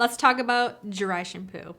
let's talk about dry shampoo.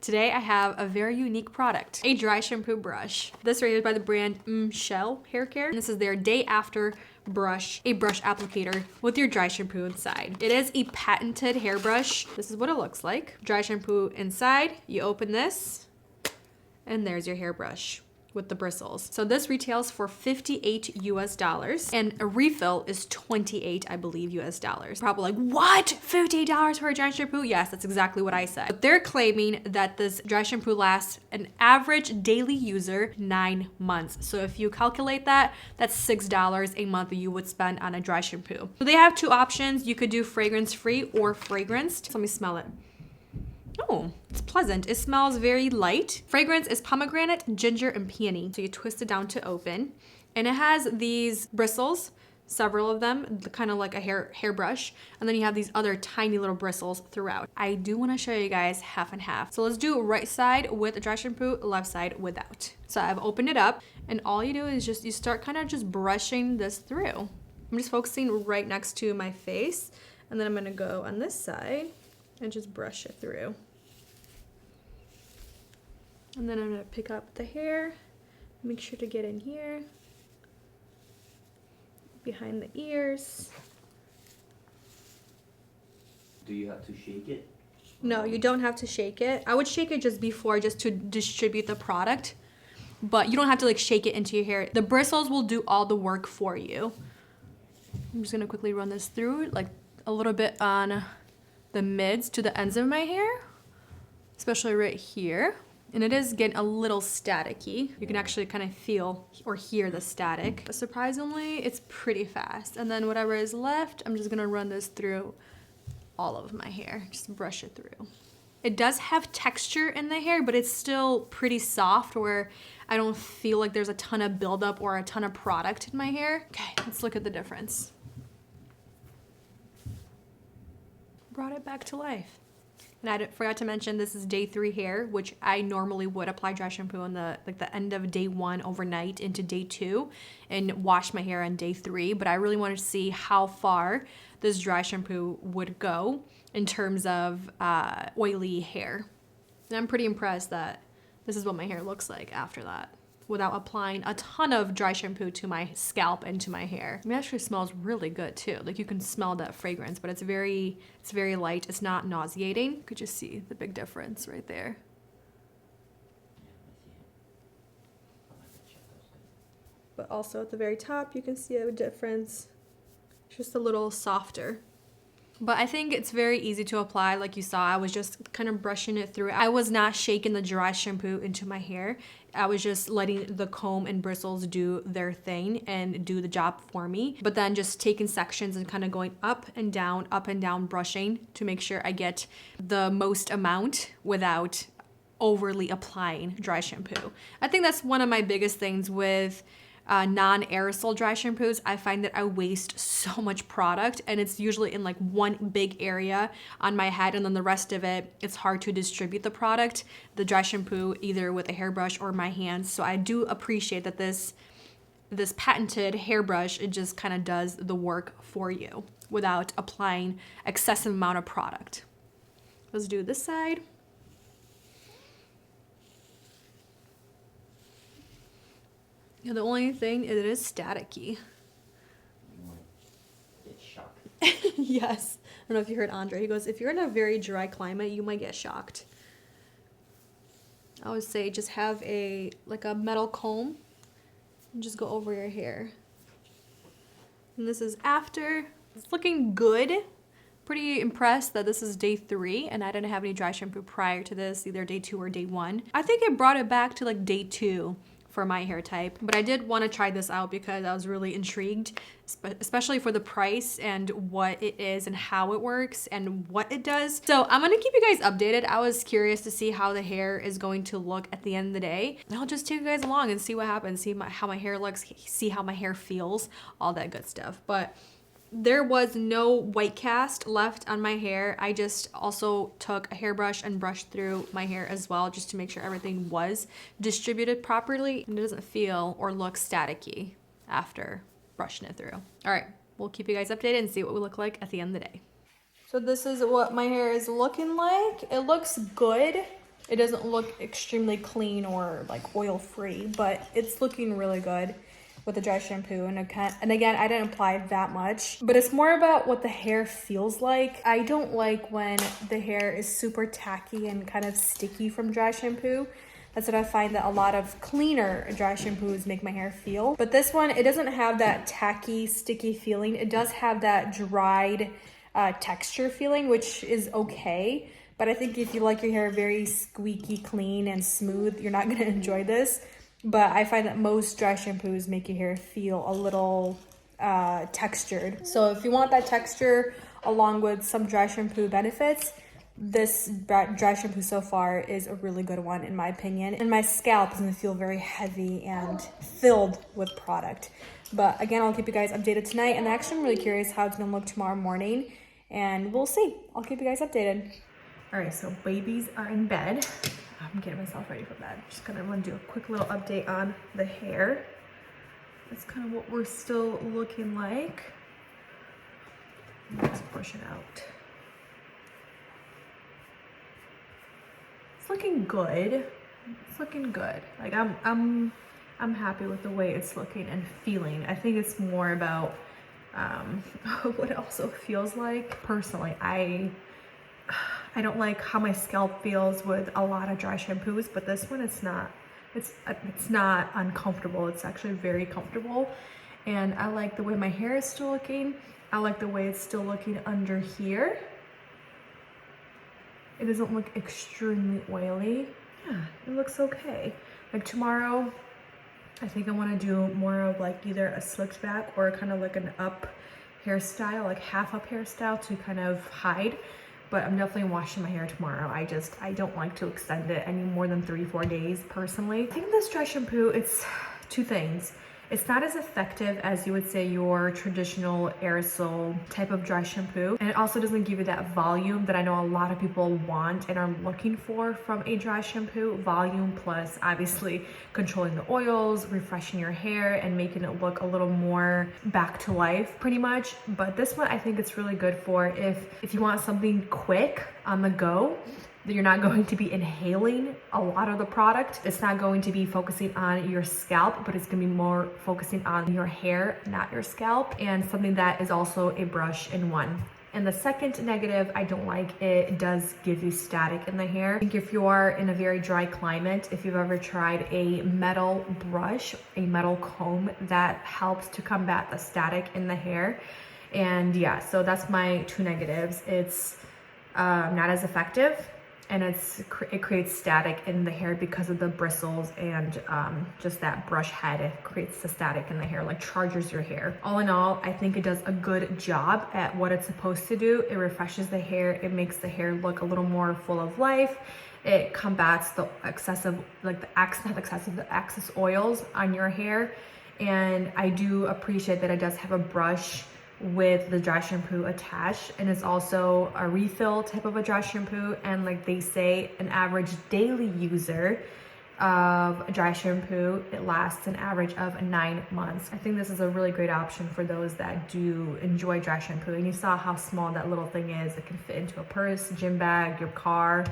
Today I have a very unique product, a dry shampoo brush. This right here is by the brand Shell Hair Care. And this is their day after brush, a brush applicator with your dry shampoo inside. It is a patented hairbrush. This is what it looks like. Dry shampoo inside, you open this, and there's your hairbrush with the bristles. So this retails for $58 US, and a refill is 28, I believe, US dollars. Probably like, what? $58 for a dry shampoo? Yes, that's exactly what I said. But they're claiming that this dry shampoo lasts an average daily user 9 months. So if you calculate that, that's $6 a month that you would spend on a dry shampoo. So they have two options. You could do fragrance-free or fragranced. So let me smell it. Oh, it's pleasant. It smells very light. Fragrance is pomegranate, ginger, and peony. So you twist it down to open. And it has these bristles, several of them, kind of like a hairbrush. And then you have these other tiny little bristles throughout. I do want to show you guys half and half. So let's do right side with a dry shampoo, left side without. So I've opened it up, and all you do is you start kind of just brushing this through. I'm just focusing right next to my face. And then I'm going to go on this side and just brush it through. And then I'm gonna pick up the hair, make sure to get in here, behind the ears. Do you have to shake it? No, you don't have to shake it. I would shake it just before, just to distribute the product, but you don't have to like shake it into your hair. The bristles will do all the work for you. I'm just gonna quickly run this through, like a little bit on the mids to the ends of my hair, especially right here. And it is getting a little staticky. You can actually kind of feel or hear the static. But surprisingly, it's pretty fast. And then whatever is left, I'm just gonna run this through all of my hair. Just brush it through. It does have texture in the hair, but it's still pretty soft where I don't feel like there's a ton of buildup or a ton of product in my hair. Okay, let's look at the difference. Brought it back to life. And I forgot to mention this is day 3 hair, which I normally would apply dry shampoo on the end of day 1 overnight into day 2 and wash my hair on day 3. But I really wanted to see how far this dry shampoo would go in terms of oily hair. And I'm pretty impressed that this is what my hair looks like after that, without applying a ton of dry shampoo to my scalp and to my hair. It actually smells really good too. Like you can smell that fragrance, but it's very light. It's not nauseating. You could just see the big difference right there. But also at the very top, you can see a difference. It's just a little softer. But I think it's very easy to apply. Like you saw, I was just kind of brushing it through. I was not shaking the dry shampoo into my hair. I was just letting the comb and bristles do their thing and do the job for me. But then just taking sections and kind of going up and down, brushing to make sure I get the most amount without overly applying dry shampoo. I think that's one of my biggest things with non-aerosol dry shampoos. I find that I waste so much product, and it's usually in like one big area on my head, and then the rest of it, it's hard to distribute the product, the dry shampoo, either with a hairbrush or my hands. So I do appreciate that this patented hairbrush, it just kind of does the work for you without applying excessive amount of product. Let's do this side. Yeah, the only thing is it is staticky. You might get shocked. Yes. I don't know if you heard Andre. He goes, if you're in a very dry climate, you might get shocked. I would say just have a metal comb and just go over your hair. And this is after. It's looking good. Pretty impressed that this is day 3 and I didn't have any dry shampoo prior to this, either day 2 or day 1. I think it brought it back to like day 2 for my hair type, but I did want to try this out because I was really intrigued, especially for the price and what it is and how it works and what it does. So I'm gonna keep you guys updated. I was curious to see how the hair is going to look at the end of the day. And I'll just take you guys along and see what happens, see how my hair looks, see how my hair feels, all that good stuff. But there was no white cast left on my hair. I just also took a hairbrush and brushed through my hair as well, just to make sure everything was distributed properly and it doesn't feel or look staticky after brushing it through. All right, we'll keep you guys updated and see what we look like at the end of the day. So this is what my hair is looking like. It looks good. It doesn't look extremely clean or like oil free, but it's looking really good with the dry shampoo. And again, I didn't apply that much, but it's more about what the hair feels like. I don't like when the hair is super tacky and kind of sticky from dry shampoo. That's what I find that a lot of cleaner dry shampoos make my hair feel. But this one, it doesn't have that tacky, sticky feeling. It does have that dried texture feeling, which is okay. But I think if you like your hair very squeaky clean and smooth, you're not gonna enjoy this. But I find that most dry shampoos make your hair feel a little textured. So if you want that texture along with some dry shampoo benefits, this dry shampoo so far is a really good one in my opinion. And my scalp doesn't feel very heavy and filled with product. But again, I'll keep you guys updated tonight. And actually I'm really curious how it's gonna look tomorrow morning. And we'll see. I'll keep you guys updated. All right, so babies are in bed. I'm getting myself ready for bed. Just gonna want to do a quick little update on the hair. That's kind of what we're still looking like. Let's brush it out. It's looking good. It's looking good. Like I'm happy with the way it's looking and feeling. I think it's more about what it also feels like. Personally, I don't like how my scalp feels with a lot of dry shampoos, but this one, it's not uncomfortable. It's actually very comfortable. And I like the way my hair is still looking. I like the way it's still looking under here. It doesn't look extremely oily. Yeah, it looks okay. Like tomorrow, I think I want to do more of like either a slicked back or kind of like an up hairstyle, like half up hairstyle to kind of hide. But I'm definitely washing my hair tomorrow. I don't like to extend it any more than 3-4 days personally. I think this dry shampoo, it's two things. It's not as effective as you would say your traditional aerosol type of dry shampoo. And it also doesn't give you that volume that I know a lot of people want and are looking for from a dry shampoo. Volume plus obviously controlling the oils, refreshing your hair, and making it look a little more back to life pretty much. But this one I think it's really good for if you want something quick on the go, that you're not going to be inhaling a lot of the product. It's not going to be focusing on your scalp, but it's gonna be more focusing on your hair, not your scalp, and something that is also a brush in one. And the second negative, I don't like, it does give you static in the hair. I think if you are in a very dry climate, if you've ever tried a metal brush, a metal comb, that helps to combat the static in the hair. And yeah, so that's my two negatives. It's not as effective, and it creates static in the hair because of the bristles and just that brush head. It creates the static in the hair, like charges your hair. All in all, I think it does a good job at what it's supposed to do. It refreshes the hair. It makes the hair look a little more full of life. It combats the excessive, like the excess oils on your hair. And I do appreciate that it does have a brush with the dry shampoo attached, and it's also a refill type of a dry shampoo. And like they say, an average daily user of dry shampoo, it lasts an average of 9 months. I think this is a really great option for those that do enjoy dry shampoo. And you saw how small that little thing is. It can fit into a purse, gym bag, your car,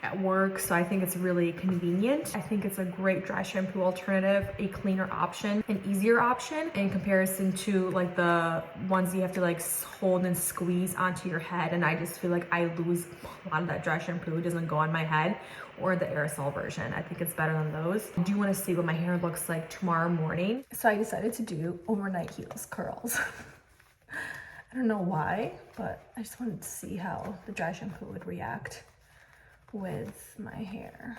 at work. So I think it's really convenient. I think it's a great dry shampoo alternative, a cleaner option, an easier option in comparison to like the ones you have to like hold and squeeze onto your head. And I just feel like I lose a lot of that dry shampoo. It doesn't go on my head, or the aerosol version. I think it's better than those. I do want to see what my hair looks like tomorrow morning. So I decided to do overnight heels curls. I don't know why, but I just wanted to see how the dry shampoo would react with my hair.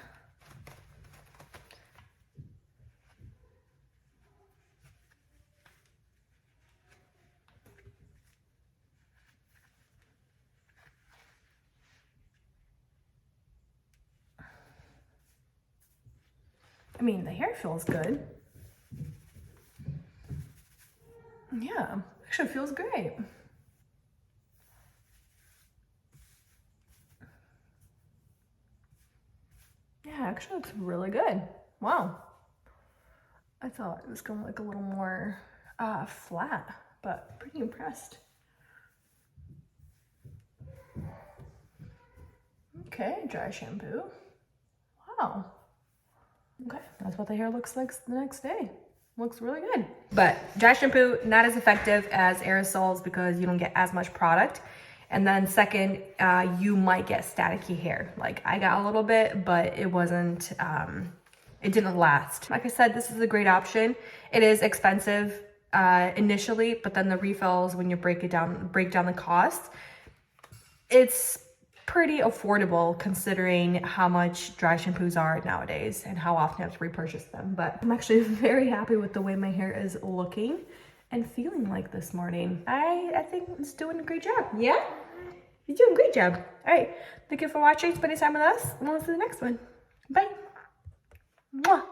I mean, the hair feels good. Yeah, actually feels great. Yeah, actually looks really good. Wow. I thought it was gonna look a little more flat, but pretty impressed. Okay, dry shampoo. Wow. Okay, that's what the hair looks like the next day. Looks really good. But dry shampoo, not as effective as aerosols because you don't get as much product. And then second, you might get staticky hair. Like I got a little bit, but it wasn't, it didn't last. Like I said, this is a great option. It is expensive initially, but then the refills, when you break down the cost, it's pretty affordable considering how much dry shampoos are nowadays and how often you have to repurchase them. But I'm actually very happy with the way my hair is looking and feeling like this morning. I think it's doing a great job. Yeah? You're doing a great job. All right. Thank you for watching, spending time with us, and we'll see you in the next one. Bye. Mwah.